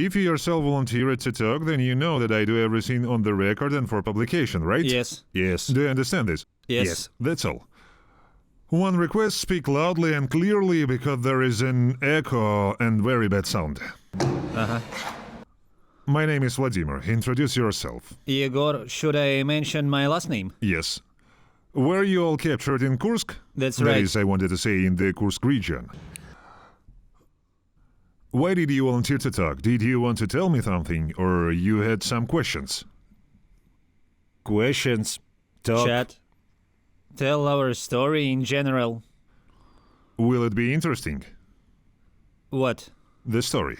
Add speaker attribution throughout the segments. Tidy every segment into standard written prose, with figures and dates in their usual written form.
Speaker 1: If you yourself volunteered to talk, then you know that I do everything on the record and for publication, right?
Speaker 2: Yes.
Speaker 1: Yes. Do you understand this?
Speaker 2: Yes.
Speaker 1: That's all. One request, speak loudly and clearly because there is an echo and very bad sound.
Speaker 2: Uh-huh.
Speaker 1: My name is Vladimir. Introduce yourself.
Speaker 2: Igor, should I mention my last name?
Speaker 1: Yes. Were you all captured in Kursk?
Speaker 2: That's
Speaker 1: That
Speaker 2: right.
Speaker 1: is, I wanted to say, in the Kursk region. Why did you volunteer to talk? Did you want to tell me something, or you had some questions? Questions? Talk?
Speaker 2: Chat. Tell our story in general.
Speaker 1: Will it be interesting?
Speaker 2: What?
Speaker 1: The story.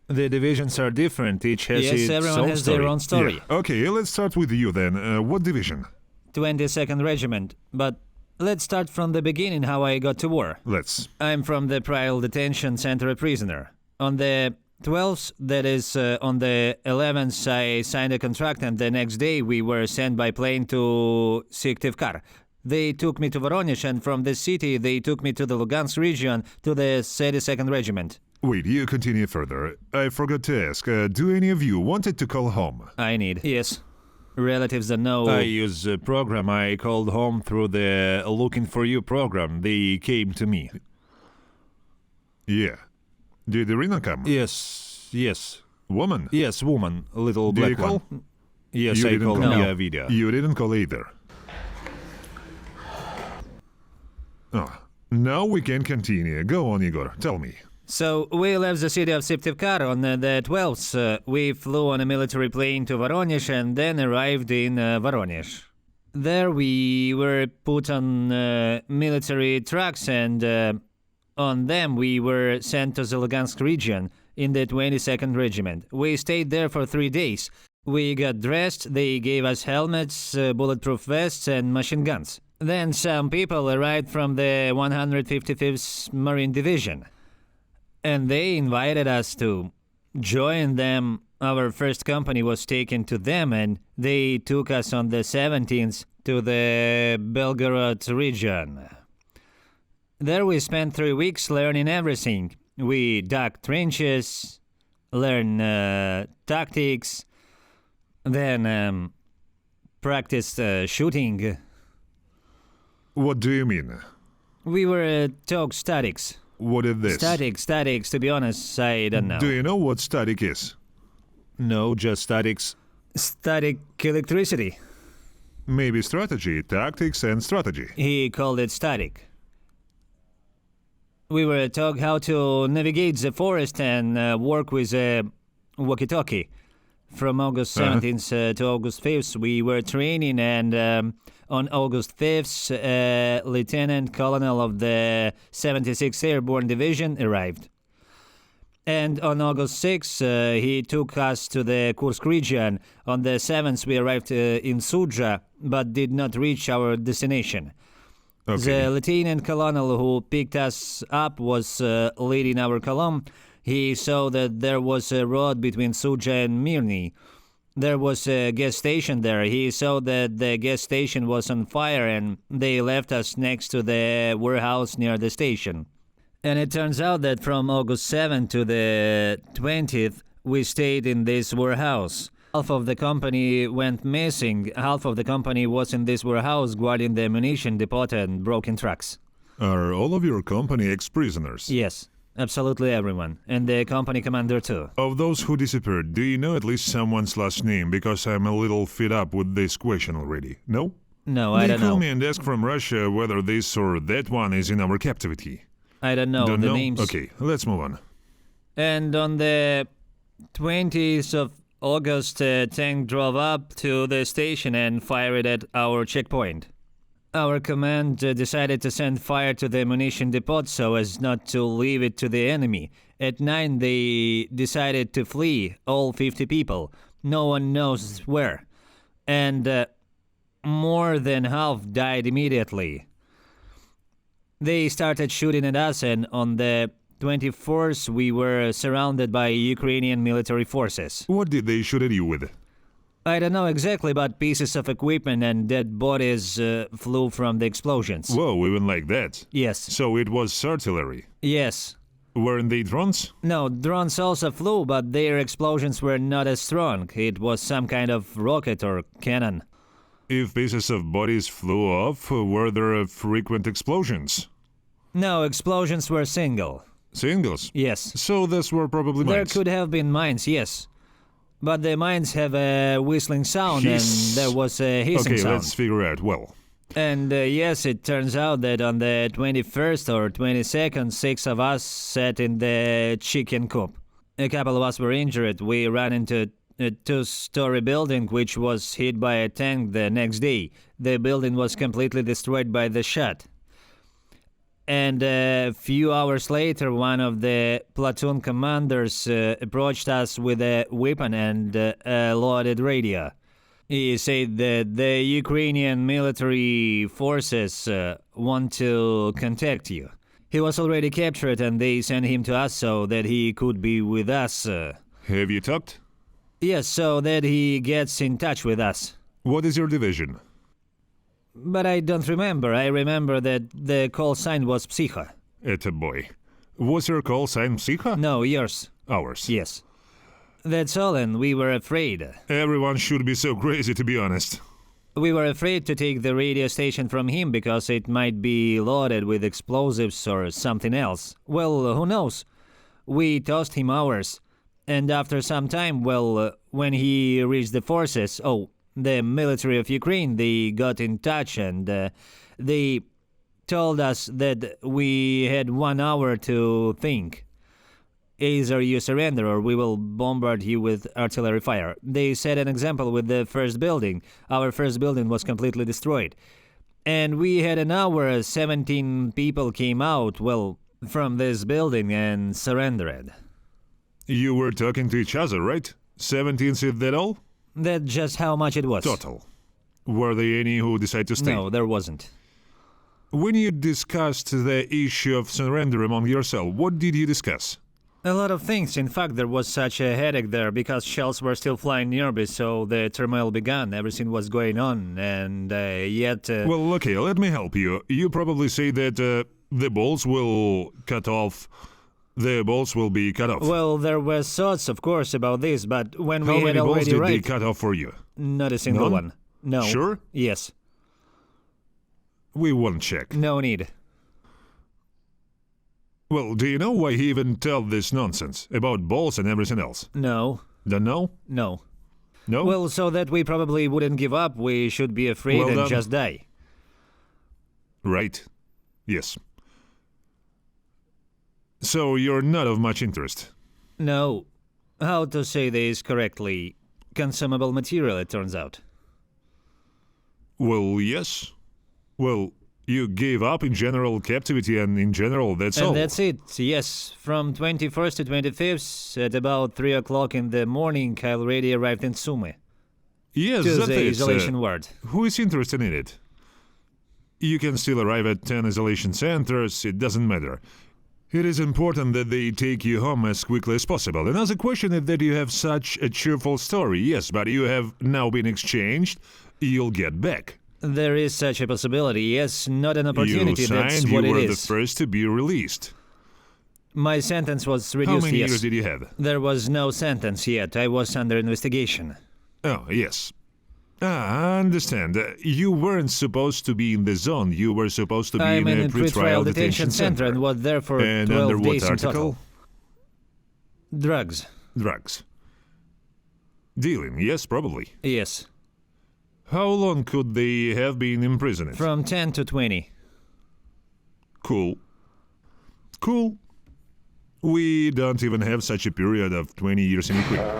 Speaker 1: The divisions are different, each has
Speaker 2: Yes,
Speaker 1: its
Speaker 2: everyone
Speaker 1: own
Speaker 2: has
Speaker 1: story.
Speaker 2: their own story.
Speaker 1: Yeah. Okay, let's start with you then. What division?
Speaker 2: 22nd Regiment. But let's start from the beginning how I got to war.
Speaker 1: Let's.
Speaker 2: I'm from the Prial Detention Center a prisoner. On the 12th, that is on the 11th, I signed a contract and the next day we were sent by plane to Syktyvkar. They took me to Voronezh and from the city they took me to the Lugansk region to the 32nd Regiment.
Speaker 1: Wait, you continue further. I forgot to ask, do any of you wanted to call home?
Speaker 2: I need. Yes. Relatives that know.
Speaker 1: I use a program I called home through the Looking For You program. They came to me. Yeah. Did Irina come? Yes. Woman? Yes, woman. Little
Speaker 2: Did
Speaker 1: black
Speaker 2: you call?
Speaker 1: one. Yes,
Speaker 2: You
Speaker 1: I
Speaker 2: didn't
Speaker 1: called
Speaker 2: call?
Speaker 1: via
Speaker 2: No.
Speaker 1: video. You didn't call either. Oh, now we can continue. Go on, Igor. Tell me.
Speaker 2: So we left the city of Syktyvkar on the 12th. We flew on a military plane to Voronezh and then arrived in Voronezh. There we were put on military trucks and on them we were sent to the Lugansk region in the 22nd Regiment. We stayed there for 3 days. We got dressed, they gave us helmets, bulletproof vests and machine guns. Then some people arrived from the 155th Marine Division. And they invited us to join them. Our first company was taken to them and they took us on the 17th to the Belgorod region. There we spent 3 weeks learning everything. We dug trenches, learned tactics, then practiced shooting.
Speaker 1: What do you mean?
Speaker 2: We were taught statics.
Speaker 1: What is this?
Speaker 2: Statics, to be honest, I don't know.
Speaker 1: Do you know what static is? No, just statics.
Speaker 2: Static electricity.
Speaker 1: Maybe strategy, tactics and strategy.
Speaker 2: He called it static. We were taught how to navigate the forest and work with a walkie-talkie. From August 17th to August 5th, we were training, and on August 5th, a lieutenant colonel of the 76th Airborne Division arrived. And on August 6th, he took us to the Kursk region. On the 7th, we arrived in Sudzha, but did not reach our destination.
Speaker 1: Okay.
Speaker 2: The lieutenant colonel who picked us up was leading our column. He saw that there was a road between Sudzha and Mirny. There was a gas station there. He saw that the gas station was on fire and they left us next to the warehouse near the station. And it turns out that from August 7th to the 20th, we stayed in this warehouse. Half of the company went missing. Half of the company was in this warehouse guarding the ammunition depot and broken trucks.
Speaker 1: Are all of your company ex-prisoners?
Speaker 2: Yes. Absolutely everyone, and the company commander too.
Speaker 1: Of those who disappeared, do you know at least someone's last name? Because I'm a little fed up with this question already. No?
Speaker 2: No, I don't
Speaker 1: They call
Speaker 2: know.
Speaker 1: me and ask from Russia whether this or that one is in our captivity.
Speaker 2: I don't know
Speaker 1: Don't
Speaker 2: the
Speaker 1: know?
Speaker 2: names.
Speaker 1: Okay, let's move on.
Speaker 2: And on the 20th of August, a tank drove up to the station and fired at our checkpoint. Our command decided to send fire to the ammunition depot so as not to leave it to the enemy. At 9 they decided to flee, all 50 people. No one knows where. And more than half died immediately. They started shooting at us, and on the 24th we were surrounded by Ukrainian military forces.
Speaker 1: What did they shoot at you with?
Speaker 2: I don't know exactly, but pieces of equipment and dead bodies flew from the explosions.
Speaker 1: Whoa, even like that?
Speaker 2: Yes.
Speaker 1: So it was artillery?
Speaker 2: Yes.
Speaker 1: Weren't they drones?
Speaker 2: No, drones also flew, but their explosions were not as strong. It was some kind of rocket or cannon.
Speaker 1: If pieces of bodies flew off, were there frequent explosions?
Speaker 2: No, explosions were single.
Speaker 1: Singles?
Speaker 2: Yes.
Speaker 1: So those were probably
Speaker 2: There
Speaker 1: mines.
Speaker 2: could have been mines, yes. But the mines have a whistling sound and there was a hissing
Speaker 1: Okay,
Speaker 2: sound.
Speaker 1: let's figure out. Well,
Speaker 2: And yes, it turns out that on the 21st or 22nd, 6 of us sat in the chicken coop. A couple of us were injured. We ran into a 2-story building which was hit by a tank the next day. The building was completely destroyed by the shot. And a few hours later, one of the platoon commanders approached us with a weapon and a loaded radio. He said that the Ukrainian military forces want to contact you. He was already captured and they sent him to us so that he could be with us.
Speaker 1: have you talked?
Speaker 2: Yes, so that he gets in touch with us.
Speaker 1: What is your division?
Speaker 2: But I don't remember. I remember that the call sign was Psycho.
Speaker 1: Boy. Was your call sign Psycho?
Speaker 2: No, yours.
Speaker 1: Ours.
Speaker 2: Yes. That's all, and we were afraid.
Speaker 1: Everyone should be so crazy, to be honest.
Speaker 2: We were afraid to take the radio station from him because it might be loaded with explosives or something else. Well, who knows? We tossed him ours. And after some time, when he reached the forces, the military of Ukraine, they got in touch and they told us that we had 1 hour to think. Either you surrender or we will bombard you with artillery fire. They set an example with the first building. Our first building was completely destroyed. And we had an hour, 17 people came out, from this building and surrendered.
Speaker 1: You were talking to each other, right? 17, is that all?
Speaker 2: That's just how much it was.
Speaker 1: Total. Were there any who decided to stay?
Speaker 2: No, there wasn't.
Speaker 1: When you discussed the issue of surrender among yourself, what did you discuss?
Speaker 2: A lot of things. In fact, there was such a headache there because shells were still flying nearby, so the turmoil began. Everything was going on, and yet...
Speaker 1: Well, okay, let me help you. You probably say that the balls will cut off. The balls will be cut off.
Speaker 2: Well, there were thoughts, of course, about this, but when
Speaker 1: How
Speaker 2: we had
Speaker 1: many balls
Speaker 2: already
Speaker 1: did they
Speaker 2: arrived...
Speaker 1: cut off for you?
Speaker 2: Not a single
Speaker 1: None?
Speaker 2: one. No.
Speaker 1: Sure?
Speaker 2: Yes.
Speaker 1: We won't check.
Speaker 2: No need.
Speaker 1: Well, do you know why he even told this nonsense about balls and everything else?
Speaker 2: No.
Speaker 1: Don't know?
Speaker 2: No.
Speaker 1: No?
Speaker 2: Well, so that we probably wouldn't give up, we should be afraid
Speaker 1: Well
Speaker 2: and
Speaker 1: done.
Speaker 2: just die.
Speaker 1: Right. Yes. So you're not of much interest.
Speaker 2: No. How to say this correctly? Consumable material, it turns out.
Speaker 1: Well, yes. Well, you gave up in general captivity and in general, that's all.
Speaker 2: And that's it, yes. From 21st to 25th, at about 3 o'clock in the morning, I already arrived in Sumy.
Speaker 1: Yes,
Speaker 2: To
Speaker 1: that
Speaker 2: the
Speaker 1: is.
Speaker 2: isolation ward.
Speaker 1: Who is interested in it? You can still arrive at 10 isolation centers, it doesn't matter. It is important that they take you home as quickly as possible. Another question is that you have such a cheerful story, yes, but you have now been exchanged, you'll get back.
Speaker 2: There is such a possibility, yes, not an opportunity,
Speaker 1: You signed,
Speaker 2: that's
Speaker 1: you
Speaker 2: what
Speaker 1: were
Speaker 2: it
Speaker 1: the
Speaker 2: is.
Speaker 1: first to be released.
Speaker 2: My sentence was
Speaker 1: How
Speaker 2: reduced,
Speaker 1: many
Speaker 2: yes.
Speaker 1: years did you have?
Speaker 2: There was no sentence yet, I was under investigation.
Speaker 1: Oh, yes. I understand. You weren't supposed to be in the zone. You were supposed to be
Speaker 2: I'm
Speaker 1: in
Speaker 2: in
Speaker 1: a
Speaker 2: a pretrial
Speaker 1: detention center.
Speaker 2: and was there for
Speaker 1: And
Speaker 2: 12
Speaker 1: under what
Speaker 2: days in
Speaker 1: article?
Speaker 2: total. Drugs,
Speaker 1: Drugs. Dealing, yes, probably.
Speaker 2: yes.
Speaker 1: How long could they have been imprisoned?
Speaker 2: From 10 to 20.
Speaker 1: Cool. Cool. We don't even have such a period of 20 years in Ukraine.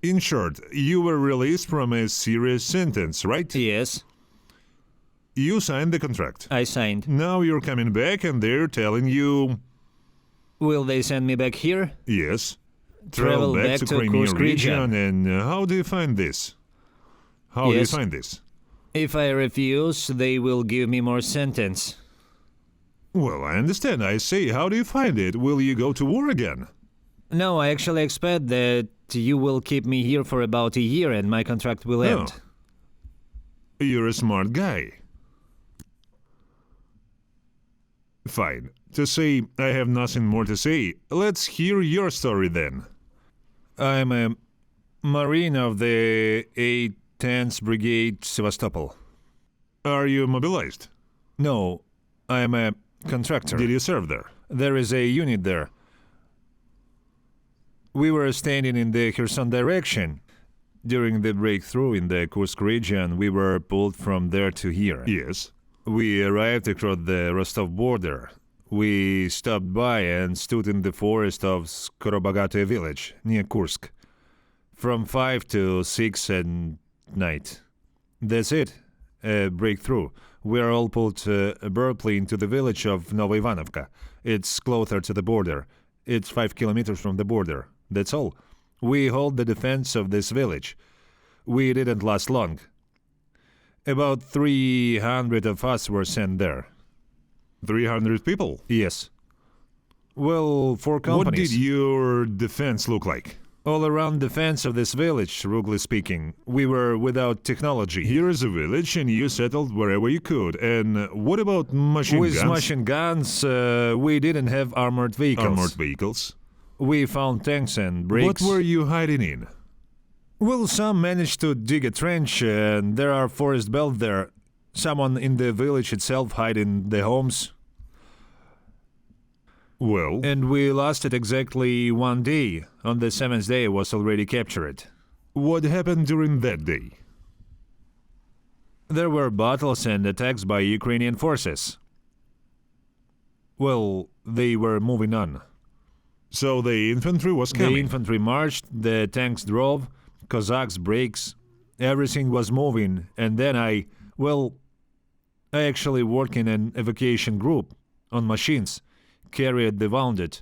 Speaker 1: In short, you were released from a serious sentence, right?
Speaker 2: Yes,
Speaker 1: You signed the contract.
Speaker 2: I signed.
Speaker 1: Now you're coming back and they're telling you,
Speaker 2: Will they send me back here?
Speaker 1: yes,
Speaker 2: Travel back to
Speaker 1: Crimea
Speaker 2: Kursk
Speaker 1: region. And how do you find this? How do you
Speaker 2: Yes.
Speaker 1: find this?
Speaker 2: If I refuse, they will give me more sentence.
Speaker 1: Well, I understand. I say, how do you find it? Will you go to war again?
Speaker 2: No, I actually expect that you will keep me here for about a year and my contract will end.
Speaker 1: You're a smart guy. Fine. To say I have nothing more to say, let's hear your story then.
Speaker 2: I'm a Marine of the 8th Brigade, Sevastopol.
Speaker 1: Are you mobilized?
Speaker 2: No, I'm a contractor.
Speaker 1: Did you serve there?
Speaker 2: There is a unit there. We were standing in the Kherson direction. During the breakthrough in the Kursk region, we were pulled from there to here.
Speaker 1: Yes.
Speaker 2: We arrived across the Rostov border. We stopped by and stood in the forest of Skorobogatye village, near Kursk, from 5 to 6 at night. That's it, a breakthrough. We are all pulled abruptly into the village of Novoivanovka. It's closer to the border. It's 5 kilometers from the border. That's all. We hold the defense of this village. We didn't last long. About 300 of us were sent there.
Speaker 1: 300 people?
Speaker 2: Yes. Well, 4 companies.
Speaker 1: What did your defense look like?
Speaker 2: All around the fence of this village, rudely speaking. We were without technology.
Speaker 1: Here is a village and you settled wherever you could. And what about machine guns?
Speaker 2: With machine guns, we didn't have armored vehicles.
Speaker 1: Armored vehicles?
Speaker 2: We found tanks and brakes.
Speaker 1: What were you hiding in?
Speaker 2: Well, some managed to dig a trench, and there are forest belt there. Someone in the village itself hid in the homes.
Speaker 1: Well?
Speaker 2: And we lasted exactly 1 day. On the 7th day, it was already captured.
Speaker 1: What happened during that day?
Speaker 2: There were battles and attacks by Ukrainian forces. Well, they were moving on.
Speaker 1: So the infantry was coming?
Speaker 2: The infantry marched, the tanks drove, Cossacks, brakes, everything was moving, and then I actually worked in an evacuation group on machines, carried the wounded,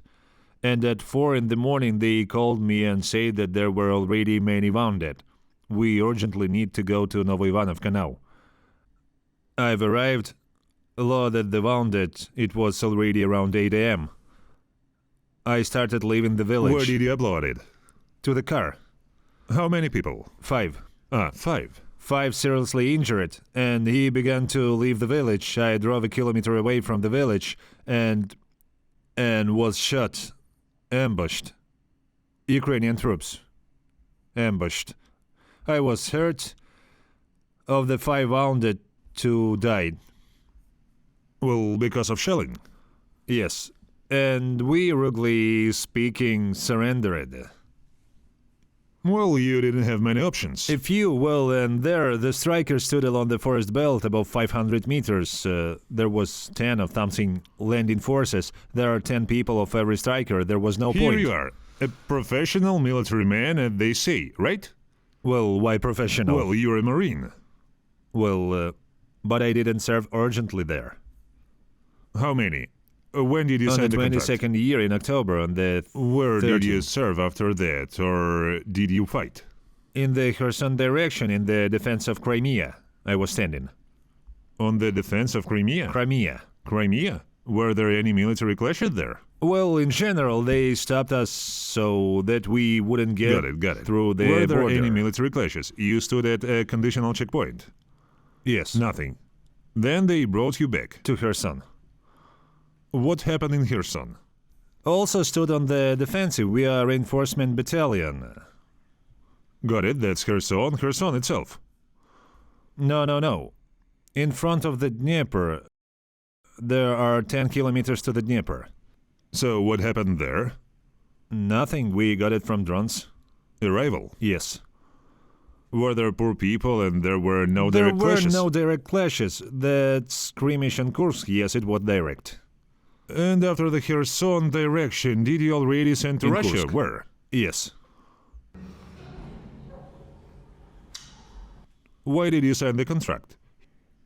Speaker 2: and at 4 in the morning they called me and said that there were already many wounded. We urgently need to go to Novoivanovka now. I've arrived, loaded the wounded, it was already around 8 a.m. I started leaving the village.
Speaker 1: Where did you upload it?
Speaker 2: To the car.
Speaker 1: How many people?
Speaker 2: 5.
Speaker 1: 5.
Speaker 2: 5 seriously injured, and he began to leave the village. I drove a kilometer away from the village and was shot, ambushed. Ukrainian troops. Ambushed. I was hurt. Of the 5 wounded, 2 died.
Speaker 1: Well, because of shelling?
Speaker 2: Yes. And we, rudely speaking, surrendered.
Speaker 1: Well, you didn't have many options.
Speaker 2: A few, and there the strikers stood along the forest belt above 500 meters. There was 10 of something landing forces. There are 10 people of every striker. There was no
Speaker 1: Here
Speaker 2: point.
Speaker 1: you are, a professional military man, as they say, right?
Speaker 2: Well, why professional?
Speaker 1: Well, you're a Marine.
Speaker 2: Well, but I didn't serve urgently there.
Speaker 1: How many? When did you sign the contract?
Speaker 2: On the 22nd year in October, on the
Speaker 1: Where
Speaker 2: 13th.
Speaker 1: did you serve after that, or did you fight?
Speaker 2: In the Kherson direction, in the defense of Crimea, I was standing.
Speaker 1: On the defense of Crimea?
Speaker 2: Crimea.
Speaker 1: Crimea? Were there any military clashes there?
Speaker 2: Well, in general, they stopped us so that we wouldn't get
Speaker 1: Got it.
Speaker 2: through the
Speaker 1: Were there
Speaker 2: border.
Speaker 1: any military clashes? You stood at a conditional checkpoint?
Speaker 2: Yes.
Speaker 1: Nothing. Then they brought you back.
Speaker 2: To Kherson.
Speaker 1: What happened in Kherson?
Speaker 2: Also stood on the defensive. We are reinforcement battalion.
Speaker 1: Got it, that's Kherson itself.
Speaker 2: No. In front of the Dnieper, there are 10 kilometers to the Dnieper.
Speaker 1: So what happened there?
Speaker 2: Nothing, we got it from drones.
Speaker 1: Arrival?
Speaker 2: Yes.
Speaker 1: Were there poor people and there were no direct clashes?
Speaker 2: There were no direct clashes. That skirmish in Kursk, yes, it was direct.
Speaker 1: And after the Kherson direction, did you already send to
Speaker 2: In
Speaker 1: Russia?
Speaker 2: Kursk.
Speaker 1: Where?
Speaker 2: Yes.
Speaker 1: Why did you sign the contract?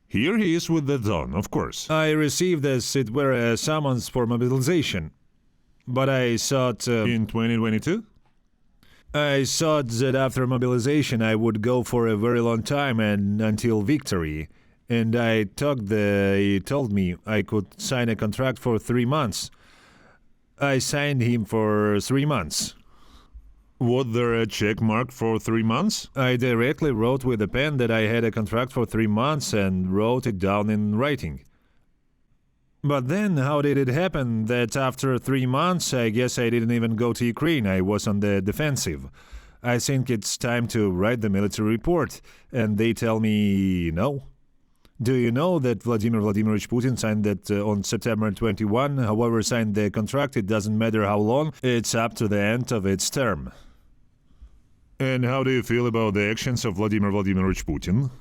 Speaker 1: Here he is with the Don, of course.
Speaker 2: I received as it were a summons for mobilization. But I thought...
Speaker 1: In 2022?
Speaker 2: I thought that after mobilization I would go for a very long time and until victory. And he told me I could sign a contract for 3 months. I signed him for 3 months.
Speaker 1: Was there a check mark for 3 months?
Speaker 2: I directly wrote with a pen that I had a contract for 3 months and wrote it down in writing.
Speaker 1: But then, how did it happen that after 3 months, I guess I didn't even go to Ukraine, I was on the defensive. I think it's time to write the military report, and they tell me no. Do you know that Vladimir Vladimirovich Putin signed that on September 21? However, signed the contract, it doesn't matter how long, it's up to the end of its term. And how do you feel about the actions of Vladimir Vladimirovich Putin?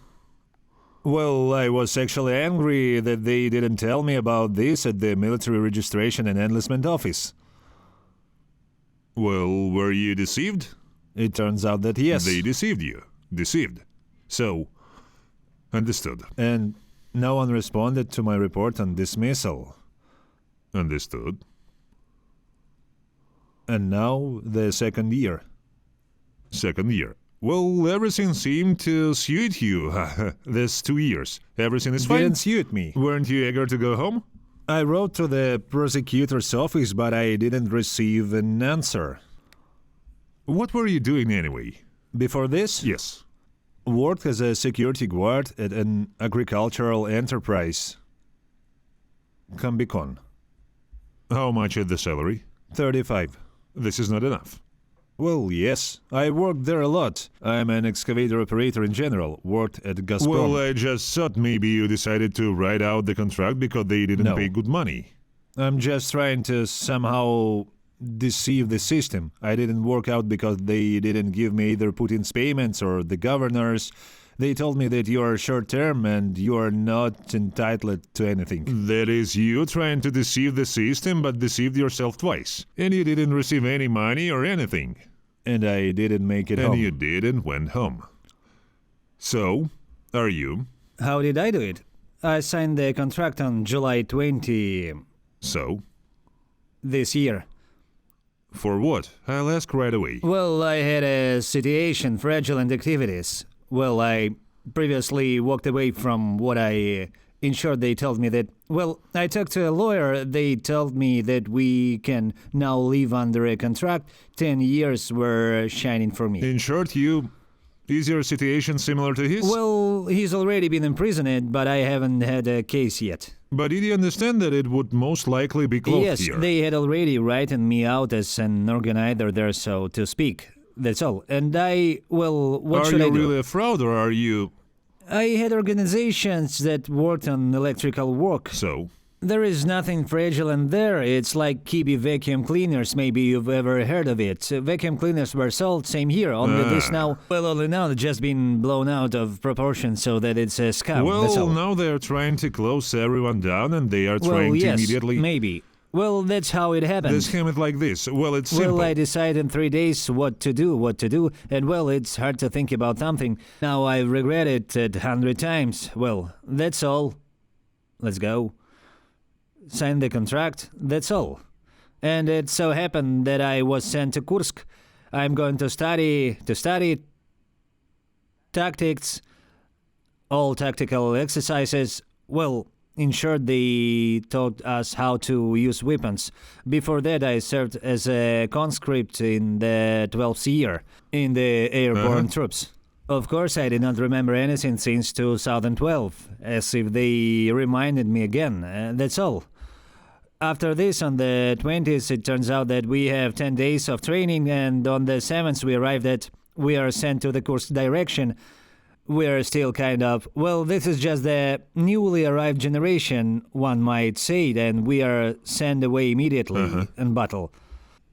Speaker 1: Well, I was actually angry that they didn't tell me about this at the military registration and enlistment office. Well, were you deceived? It turns out that yes. They deceived you. Deceived. So, understood. And no one responded to my report on dismissal. Understood. And now the second year. Second year. Well, everything seemed to suit you. This 2 years. Everything is fine. Didn't suit me. Weren't you eager to go home? I wrote to the prosecutor's office, but I didn't receive an answer. What were you doing anyway? Before this? Yes. Worked as a security guard at an agricultural enterprise. Combicon. How much is the salary? 35. This is not enough. Well, yes. I worked there a lot. I'm an excavator operator in general. Worked at Gazprom. Well, I just thought maybe you decided to write out the contract because they didn't pay good money. I'm just trying to somehow deceive the system. I didn't work out because they didn't give me either Putin's payments or the governor's. They told me that you are short-term and you are not entitled to anything. That is you trying to deceive the system, but deceived yourself twice. And you didn't receive any money or anything. And I didn't make it home. And you didn't went home. So, are you? How did I do it? I signed the contract on July 20... So? This year. For what? I'll ask right away. Well, I had a situation, fraudulent activities. Well, I previously walked away from what I insured. They told me that, well, I talked to a lawyer. They told me that we can now live under a contract. 10 years were shining for me. In short, is your situation similar to his? Well, he's already been imprisoned, but I haven't had a case yet. But did you understand that it would most likely be closed here? Yes, they had already written me out as an organizer there, so to speak. That's all. And what should I do? Are you really a fraud or are you... I had organizations that worked on electrical work. So? There is nothing fraudulent there. It's like Kibi vacuum cleaners. Maybe you've ever heard of it. Vacuum cleaners were sold, same here. Only this now, only now it's just been blown out of proportion so that it's a scam. Well, now they're trying to close everyone down and they are trying to immediately... maybe. Well, that's how it happened. This came like this. Well, it's simple. Well, I decided in 3 days what to do, and well, it's hard to think about something. Now I regret it 100 times. Well, that's all. Let's go. Sign the contract, that's all. And it so happened that I was sent to Kursk. I'm going to study tactics, all tactical exercises. Well, in short, they taught us how to use weapons. Before that, I served as a conscript in the 12th year in the airborne troops. Of course, I did not remember anything since 2012, as if they reminded me again. That's all. After this, on the 20th, it turns out that we have 10 days of training, and on the 7th, we are sent to the Kursk direction. We're still kind of, well, this is just the newly arrived generation, one might say, and we are sent away immediately in battle.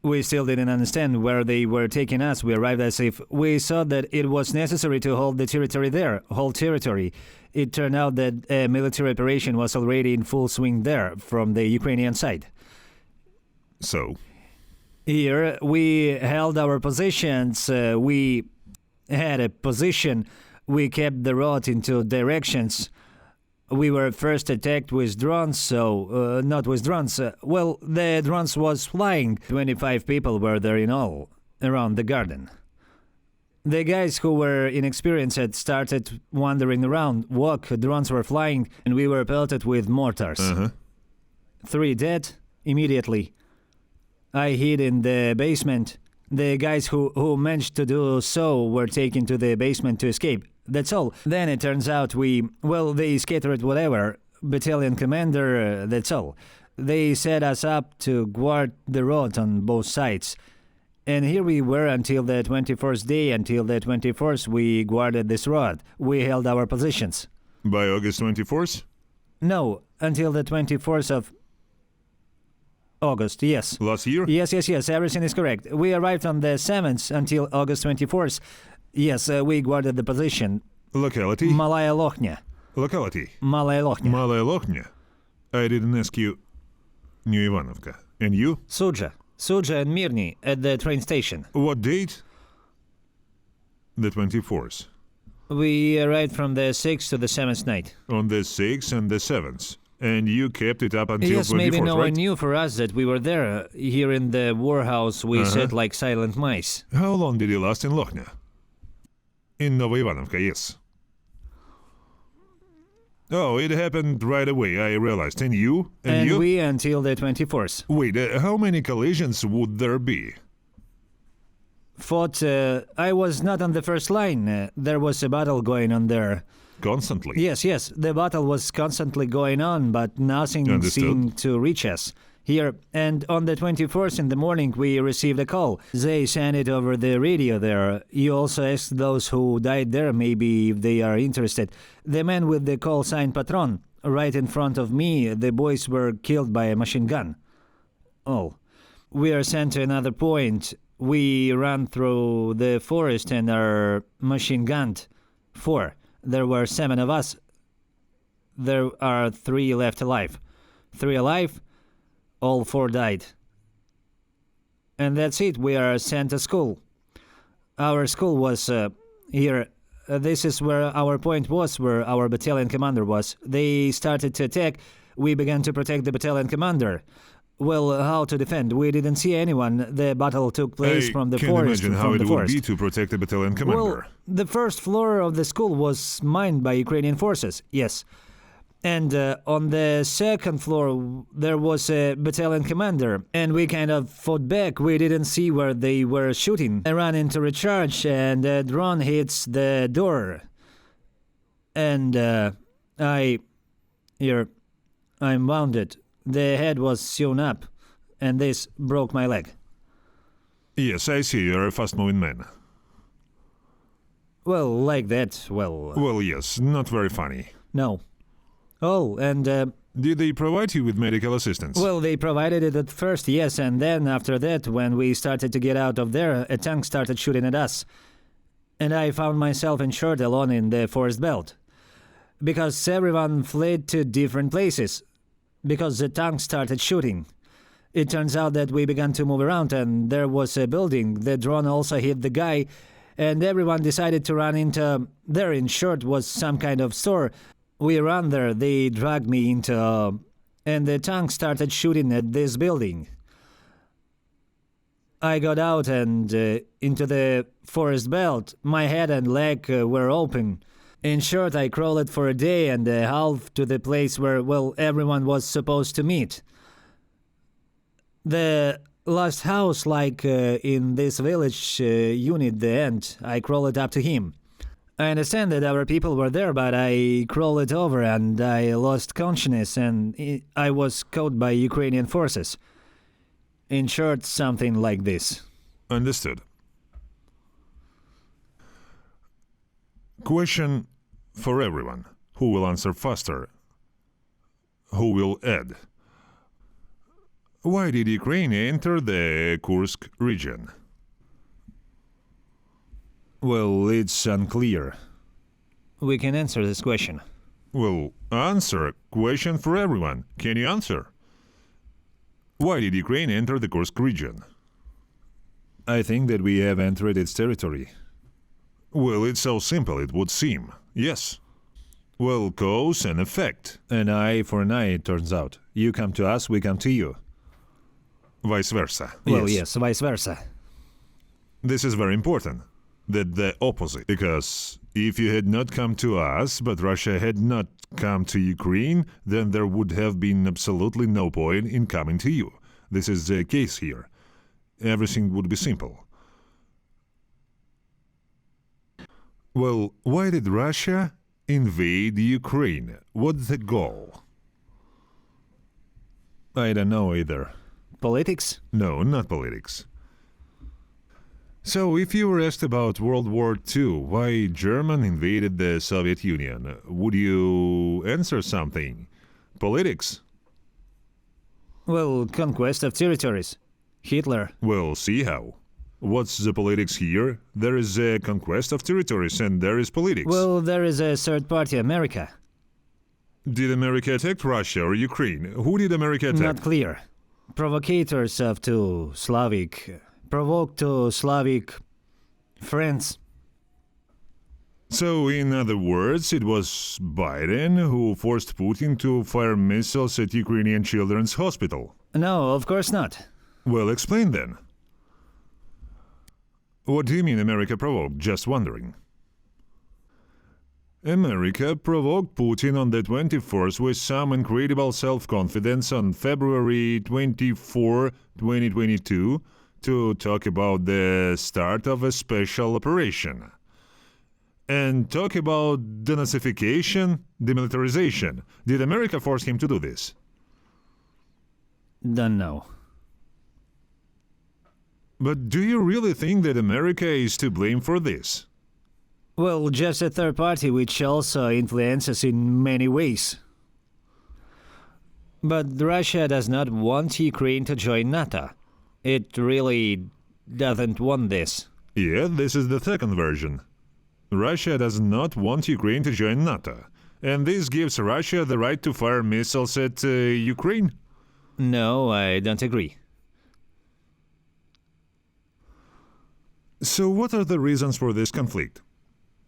Speaker 1: We still didn't understand where they were taking us. We arrived as if we thought that it was necessary to hold the territory there, whole territory. It turned out that a military operation was already in full swing there from the Ukrainian side. So? Here, we held our positions. We had a position. We kept the road into directions. We were first attacked with drones, not with drones. The drones was flying. 25 people were there in all, around the garden. The guys who were inexperienced had started wandering around, drones were flying, and we were pelted with mortars. 3 dead, immediately. I hid in the basement. The guys who managed to do so were taken to the basement to escape. That's all. Then it turns out they scattered whatever.
Speaker 2: battalion commander, that's all. They set us up to guard the road on both sides. And here we were until the 21st day. Until the 24th, we guarded this road. We held our positions.
Speaker 1: By August 24th?
Speaker 2: No, until the 24th of August, yes.
Speaker 1: Last year?
Speaker 2: Yes, everything is correct. We arrived on the 7th until August 24th. Yes, we guarded the position.
Speaker 1: Locality?
Speaker 2: Malaya Lokhnya.
Speaker 1: Locality?
Speaker 2: Malaya Lokhnya.
Speaker 1: Malaya Lokhnya? I didn't ask you. New Ivanovka. And you?
Speaker 2: Suja and Mirny at the train station.
Speaker 1: What date? The 24th.
Speaker 2: We arrived from the 6th to the 7th night.
Speaker 1: On the 6th and the 7th. And you kept it up until 24th,
Speaker 2: yes, maybe no
Speaker 1: right?
Speaker 2: one knew for us that we were there. Here in the warehouse, we sat like silent mice.
Speaker 1: How long did you last in Lokhnya? In Novoivanovka, yes. Oh, it happened right away, I realized. And you?
Speaker 2: And
Speaker 1: you?
Speaker 2: we until the 24th.
Speaker 1: Wait, how many collisions would there be?
Speaker 2: Fought, I was not on the first line. There was a battle going on there.
Speaker 1: Constantly?
Speaker 2: Yes, the battle was constantly going on, but nothing
Speaker 1: Understood.
Speaker 2: seemed to reach us. Here, and on the 24th in the morning we received a call. They sent it over the radio there. You also asked those who died there maybe if they are interested. The man with the call sign Patron, right in front of me, the boys were killed by a machine gun. Oh. We are sent to another point. We ran through the forest and are machine gunned. 4. There were 7 of us. There are 3 left alive. 3 alive? All 4 died. And that's it. We are sent to school. Our school was here. This is where our point was, where our battalion commander was. They started to attack. We began to protect the battalion commander. Well, how to defend? We didn't see anyone. The battle took place from the forest.
Speaker 1: I can imagine how it would
Speaker 2: forest.
Speaker 1: be to protect the battalion commander.
Speaker 2: Well, the first floor of the school was mined by Ukrainian forces, yes. And on the second floor, there was a battalion commander, and we kind of fought back. We didn't see where they were shooting. I ran into recharge, and a drone hits the door. And I'm wounded. The head was sewn up, and this broke my leg.
Speaker 1: Yes, I see you're a fast-moving man.
Speaker 2: Well, like that, well...
Speaker 1: Well, yes, not very funny.
Speaker 2: No. Oh, and...
Speaker 1: Did they provide you with medical assistance?
Speaker 2: Well, they provided it at first, yes, and then after that, when we started to get out of there, a tank started shooting at us. And I found myself insured alone in the forest belt. Because everyone fled to different places. Because the tank started shooting. It turns out that we began to move around and there was a building. The drone also hit the guy, and everyone decided to run into... There, in short, was some kind of store. We ran there, they dragged me into... and the tank started shooting at this building. I got out and into the forest belt. My head and leg were open. In short, I crawled for a day and a half to the place where, well, everyone was supposed to meet. The last house, like in this village unit, the end, I crawled up to him. I understand that our people were there, but I crawled over and I lost consciousness and I was caught by Ukrainian forces. In short, something like this.
Speaker 1: Understood. Question for everyone. Who will answer faster? Who will add? Why did Ukraine enter the Kursk region?
Speaker 2: Well, it's unclear. We can answer this question.
Speaker 1: Well, answer. Question for everyone. Can you answer? Why did Ukraine enter the Kursk region?
Speaker 2: I think that we have entered its territory.
Speaker 1: Well, it's so simple, it would seem. Yes. Well, cause and effect.
Speaker 2: An eye for an eye, it turns out. You come to us, we come to you.
Speaker 1: Vice versa.
Speaker 2: Well, yes, vice versa.
Speaker 1: This is very important. That the opposite. Because if you had not come to us, but Russia had not come to Ukraine, then there would have been absolutely no point in coming to you. This is the case here. Everything would be simple. Well, why did Russia invade Ukraine? What's the goal? I don't know either.
Speaker 2: Politics?
Speaker 1: No, not politics. So, if you were asked about World War II, why Germany invaded the Soviet Union, would you answer something? Politics?
Speaker 2: Well, conquest of territories. Hitler.
Speaker 1: We'll see how. What's the politics here? There is a conquest of territories and there is politics.
Speaker 2: Well, there is a third party, America.
Speaker 1: Did America attack Russia or Ukraine? Who did America attack?
Speaker 2: Not clear. Provocators of two Slavic... provoked to Slavic friends.
Speaker 1: So, in other words, it was Biden who forced Putin to fire missiles at Ukrainian Children's Hospital.
Speaker 2: No, of course not.
Speaker 1: Well, explain then. What do you mean America provoked? Just wondering. America provoked Putin on the 21st with some incredible self-confidence on February 24, 2022, to talk about the start of a special operation. And talk about denazification, demilitarization. Did America force him to do this?
Speaker 2: Don't know.
Speaker 1: But do you really think that America is to blame for this?
Speaker 2: Well, just a third party which also influences in many ways. But Russia does not want Ukraine to join NATO. It really doesn't want this.
Speaker 1: Yeah, this is the second version. Russia does not want Ukraine to join NATO. And this gives Russia the right to fire missiles at Ukraine?
Speaker 2: No, I don't agree.
Speaker 1: So what are the reasons for this conflict?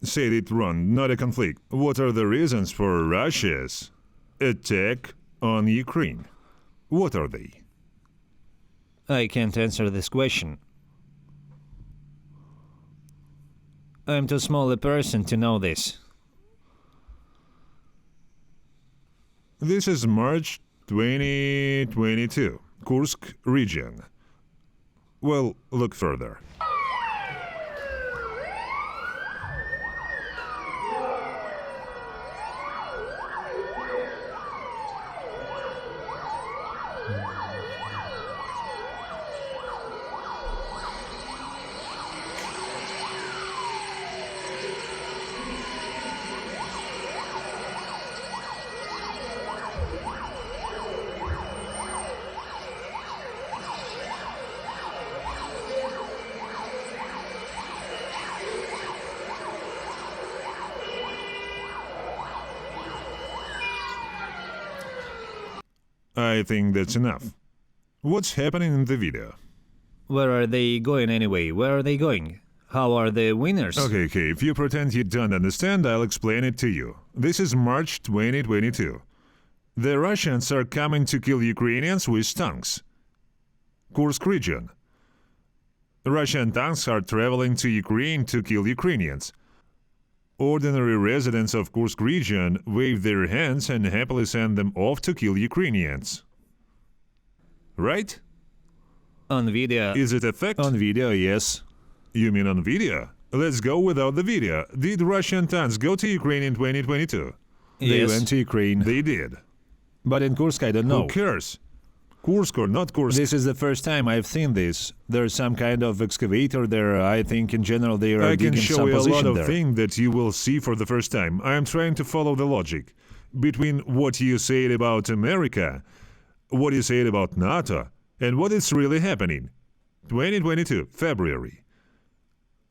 Speaker 1: Say it wrong, not a conflict. What are the reasons for Russia's attack on Ukraine? What are they?
Speaker 2: I can't answer this question. I'm too small a person to know this.
Speaker 1: This is March 2022, Kursk region. Well, look further. I think that's enough. What's happening in the video?
Speaker 2: Where are they going anyway? Where are they going? How are the winners?
Speaker 1: Okay, if you pretend you don't understand, I'll explain it to you. This is March 2022. The Russians are coming to kill Ukrainians with tanks. Kursk region. Russian tanks are traveling to Ukraine to kill Ukrainians. Ordinary residents of Kursk region wave their hands and happily send them off to kill Ukrainians. Right?
Speaker 2: On video.
Speaker 1: Is it a fact?
Speaker 2: On video, yes.
Speaker 1: You mean on video? Let's go without the video. Did Russian tanks go to Ukraine in 2022?
Speaker 2: Yes.
Speaker 1: They went to Ukraine. They did.
Speaker 2: But in Kursk, I don't know.
Speaker 1: Who cares? Kursk or not Kursk?
Speaker 2: This is the first time I've seen this. There's some kind of excavator there. I think in general they are digging some
Speaker 1: I can show you a lot
Speaker 2: position
Speaker 1: of
Speaker 2: there.
Speaker 1: things that you will see for the first time. I am trying to follow the logic between what you said about America, what you said about NATO, and what is really happening. 2022, February.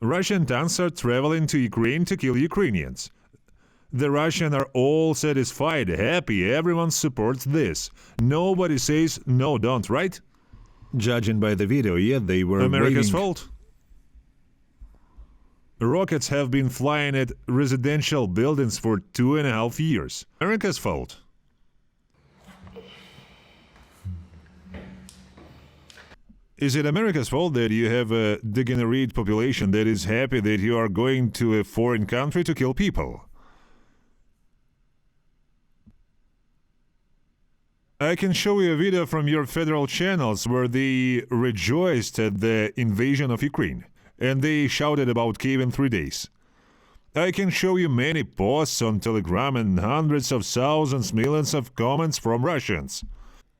Speaker 1: Russian tanks are traveling to Ukraine to kill Ukrainians. The Russians are all satisfied, happy, everyone supports this. Nobody says, no, don't, right?
Speaker 2: Judging by the video, yeah, they were
Speaker 1: America's
Speaker 2: waiting.
Speaker 1: fault. Rockets have been flying at residential buildings for 2.5 years. America's fault. Is it America's fault that you have a degenerate population that is happy that you are going to a foreign country to kill people? I can show you a video from your federal channels where they rejoiced at the invasion of Ukraine, and they shouted about Kyiv in 3 days. I can show you many posts on Telegram and hundreds of thousands, millions of comments from Russians.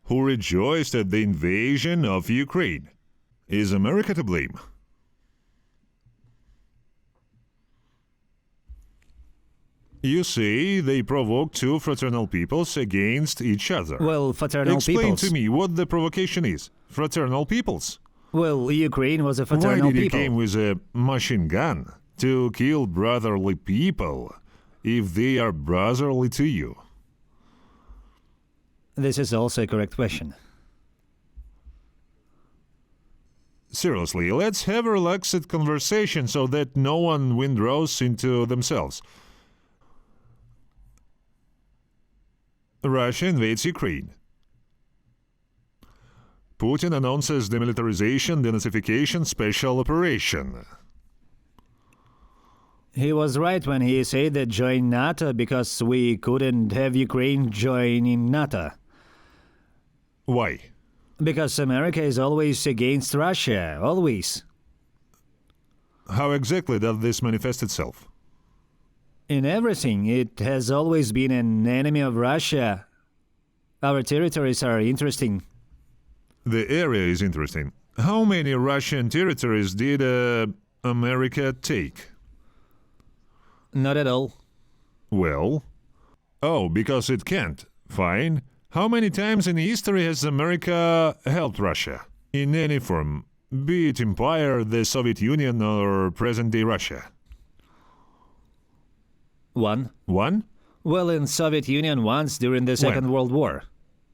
Speaker 1: who rejoiced at the invasion of Ukraine. Is America to blame? You say they provoked two fraternal peoples against each other.
Speaker 2: Well, fraternal
Speaker 1: Explain
Speaker 2: peoples.
Speaker 1: to me what the provocation is. Fraternal peoples.
Speaker 2: Well, Ukraine was a
Speaker 1: Why
Speaker 2: fraternal
Speaker 1: did you
Speaker 2: people.
Speaker 1: came with a machine gun to kill brotherly people if they are brotherly to you?
Speaker 2: This is also a correct question.
Speaker 1: Seriously, let's have a relaxed conversation so that no one withdraws into themselves. Russia invades Ukraine. Putin announces demilitarization, denazification, special operation.
Speaker 2: He was right when he said that join NATO because we couldn't have Ukraine join in NATO.
Speaker 1: Why?
Speaker 2: Because America is always against Russia, always.
Speaker 1: How exactly does this manifest itself?
Speaker 2: In everything, it has always been an enemy of Russia. Our territories are interesting.
Speaker 1: The area is interesting. How many Russian territories did America take?
Speaker 2: Not at all.
Speaker 1: Well, oh, because it can't. Fine. How many times in history has America helped Russia? In any form, be it empire, the Soviet Union, or present-day Russia?
Speaker 2: One.
Speaker 1: One?
Speaker 2: Well, in Soviet Union once during the Second World War.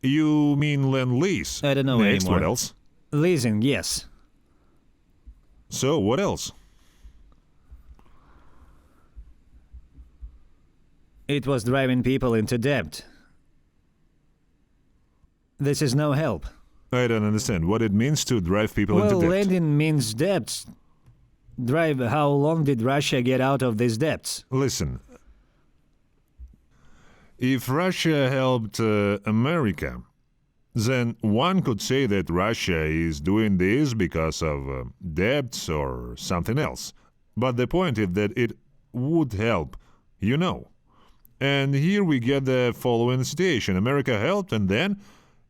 Speaker 1: You mean Lend-Lease?
Speaker 2: I don't know
Speaker 1: Next,
Speaker 2: anymore.
Speaker 1: what else?
Speaker 2: Leasing, yes.
Speaker 1: So, what else?
Speaker 2: It was driving people into debt. This is no help.
Speaker 1: I don't understand what it means to drive people
Speaker 2: Well,
Speaker 1: into debt.
Speaker 2: lending means debts. Drive, how long did Russia get out of these debts?
Speaker 1: Listen, if Russia helped America, then one could say that Russia is doing this because of debts or something else. But the point is that it would help, you know. And here we get the following situation. America helped and then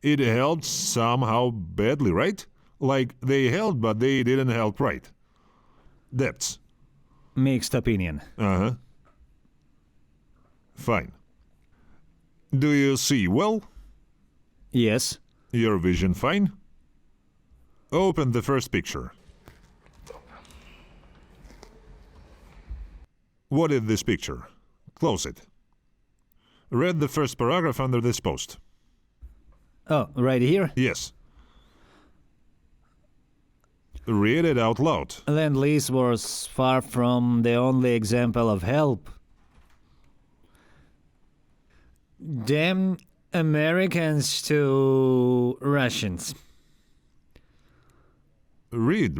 Speaker 1: it helped somehow badly, right? Like they helped, but they didn't help right. Debts.
Speaker 2: Mixed opinion.
Speaker 1: Uh-huh. Fine. Do you see well?
Speaker 2: Yes.
Speaker 1: Your vision fine? Open the first picture. What is this picture? Close it. Read the first paragraph under this post.
Speaker 2: Oh, right here?
Speaker 1: Yes. Read it out loud.
Speaker 2: Lend-Lease was far from the only example of help. Damn Americans to Russians.
Speaker 1: Read.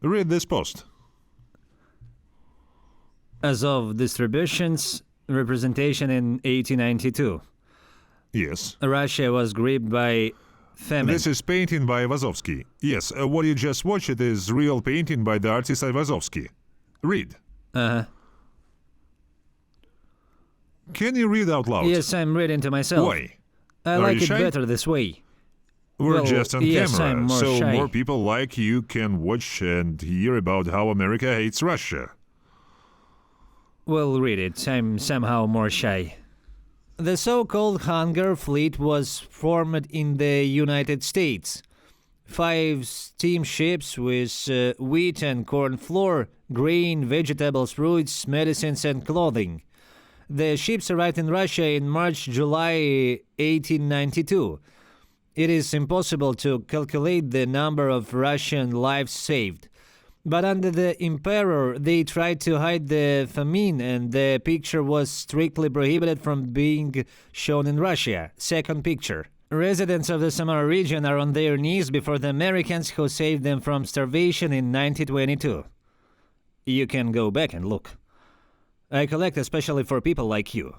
Speaker 1: Read this post.
Speaker 2: As of distributions, representation in 1892.
Speaker 1: Yes.
Speaker 2: Russia was gripped by famine.
Speaker 1: This is painting by Vazovsky. Yes, what you just watched it is real painting by the artist Vazovsky. Read.
Speaker 2: Uh-huh.
Speaker 1: Can you read out loud?
Speaker 2: Yes, I'm reading to myself.
Speaker 1: Why?
Speaker 2: I
Speaker 1: Are
Speaker 2: like
Speaker 1: you
Speaker 2: it
Speaker 1: shy?
Speaker 2: better this way.
Speaker 1: We're
Speaker 2: Well,
Speaker 1: just on
Speaker 2: yes,
Speaker 1: camera,
Speaker 2: I'm more
Speaker 1: so
Speaker 2: shy.
Speaker 1: more people like you can watch and hear about how America hates Russia.
Speaker 2: Well, read it. I'm somehow more shy. The so-called Hunger Fleet was formed in the United States. 5 steamships with wheat and corn flour, grain, vegetables, fruits, medicines, and clothing. The ships arrived in Russia in March-July 1892. It is impossible to calculate the number of Russian lives saved. But under the emperor, they tried to hide the famine, and the picture was strictly prohibited from being shown in Russia. Second picture. Residents of the Samara region are on their knees before the Americans who saved them from starvation in 1922. You can go back and look. I collect especially for people like you.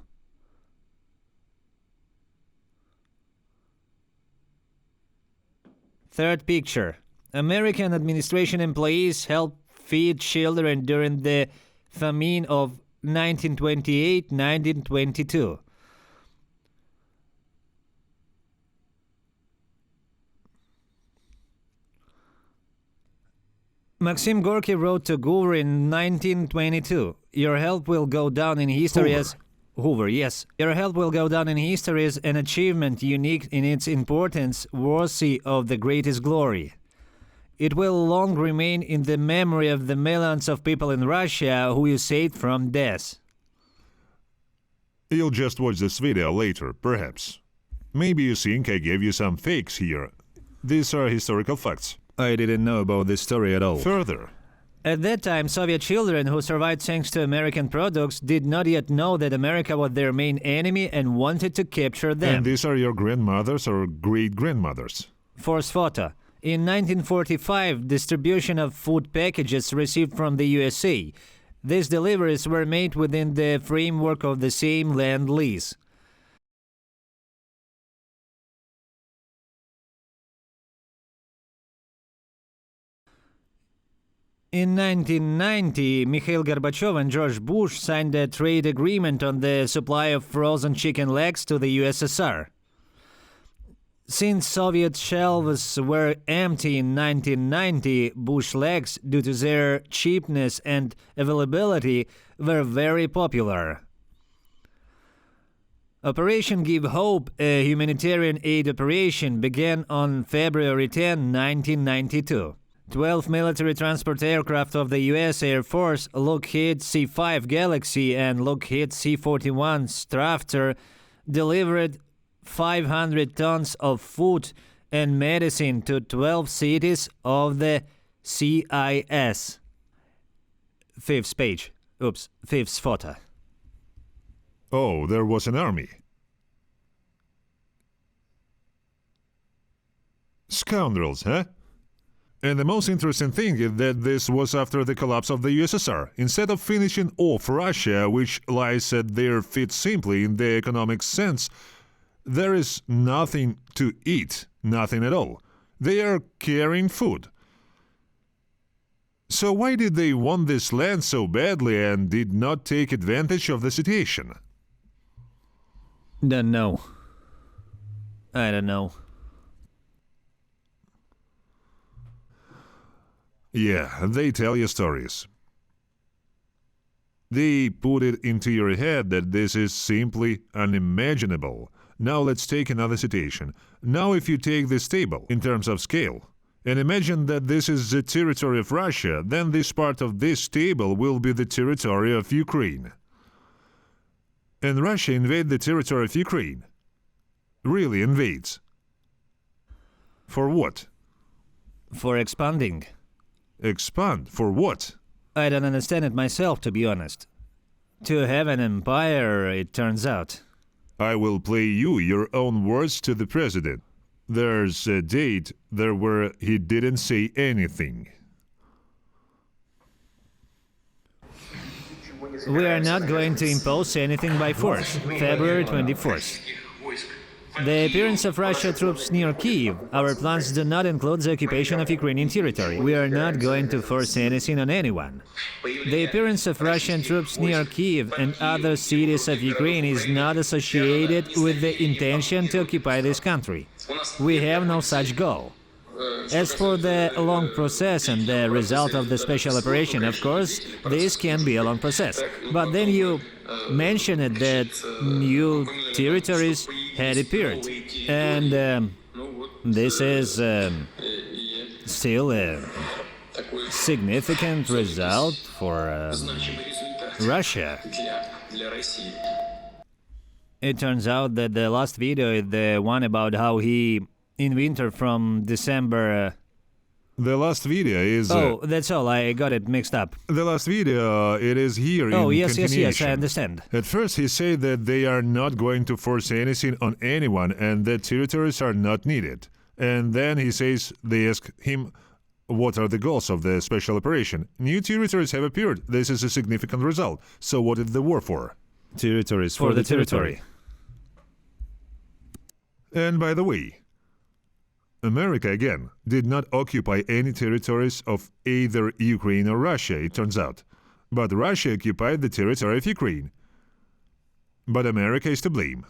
Speaker 2: Third picture. American administration employees helped feed children during the famine of 1928-1922. Maxim Gorky wrote to Hoover in 1922, "Your help will go down in history
Speaker 1: Hoover.
Speaker 2: as..." Hoover, yes. "Your help will go down in history as an achievement unique in its importance, worthy of the greatest glory. It will long remain in the memory of the millions of people in Russia who you saved from death."
Speaker 1: You'll just watch this video later, perhaps. Maybe you think I gave you some fakes here. These are historical facts. I didn't know about this story at all. Further,
Speaker 2: At that time, Soviet children who survived thanks to American products did not yet know that America was their main enemy and wanted to capture them.
Speaker 1: and these are your grandmothers or great-grandmothers.
Speaker 2: Force photo. In 1945, distribution of food packages received from the USA. These deliveries were made within the framework of the same land lease. In 1990, Mikhail Gorbachev and George Bush signed a trade agreement on the supply of frozen chicken legs to the USSR. Since Soviet shelves were empty in 1990, Bush legs, due to their cheapness and availability, were very popular. Operation Give Hope, a humanitarian aid operation, began on February 10, 1992. 12 military transport aircraft of the U.S. Air Force, Lockheed C-5 Galaxy and Lockheed C-41 Strafter, delivered 500 tons of food and medicine to 12 cities of the CIS. Fifth page. Fifth photo.
Speaker 1: Oh, there was an army. Scoundrels, huh? And the most interesting thing is that this was after the collapse of the USSR. Instead of finishing off Russia, which lies at their feet simply in the economic sense, there is nothing to eat, nothing at all. They are carrying food. So why did they want this land so badly and did not take advantage of the situation?
Speaker 2: Don't know. I don't know.
Speaker 1: Yeah, they tell you stories. They put it into your head that this is simply unimaginable. Now let's take another situation. Now if you take this table in terms of scale, and imagine that this is the territory of Russia, then this part of this table will be the territory of Ukraine. And Russia invades the territory of Ukraine. Really invades. For what?
Speaker 2: For expanding.
Speaker 1: Expand? For what?
Speaker 2: I don't understand it myself, to be honest. To have an empire, it turns out.
Speaker 1: I will play you your own words to the president. There's a date there where he didn't say anything.
Speaker 2: We are not going to impose anything by force. February 24th. The appearance of Russian troops near Kyiv. Our plans do not include the occupation of Ukrainian territory. We are not going to force anything on anyone. The appearance of Russian troops near Kyiv and other cities of Ukraine is not associated with the intention to occupy this country. We have no such goal. As for the long process and the result of the special operation, of course, this can be a long process. But then you mentioned that new territories had appeared. And this is still a significant result for Russia. It turns out that the last video is the one about how he, in winter from December...
Speaker 1: The last video is...
Speaker 2: Oh, that's all. I got it mixed up.
Speaker 1: The last video, it is here
Speaker 2: Oh,
Speaker 1: in
Speaker 2: yes,
Speaker 1: continuation.
Speaker 2: I understand.
Speaker 1: At first he said that they are not going to force anything on anyone and that territories are not needed. And then he says they ask him, what are the goals of the special operation? New territories have appeared. This is a significant result. So what is the war for? Territories
Speaker 2: For the territory.
Speaker 1: And by the way, America, again, did not occupy any territories of either Ukraine or Russia, it turns out. But Russia occupied the territory of Ukraine. But America is to blame.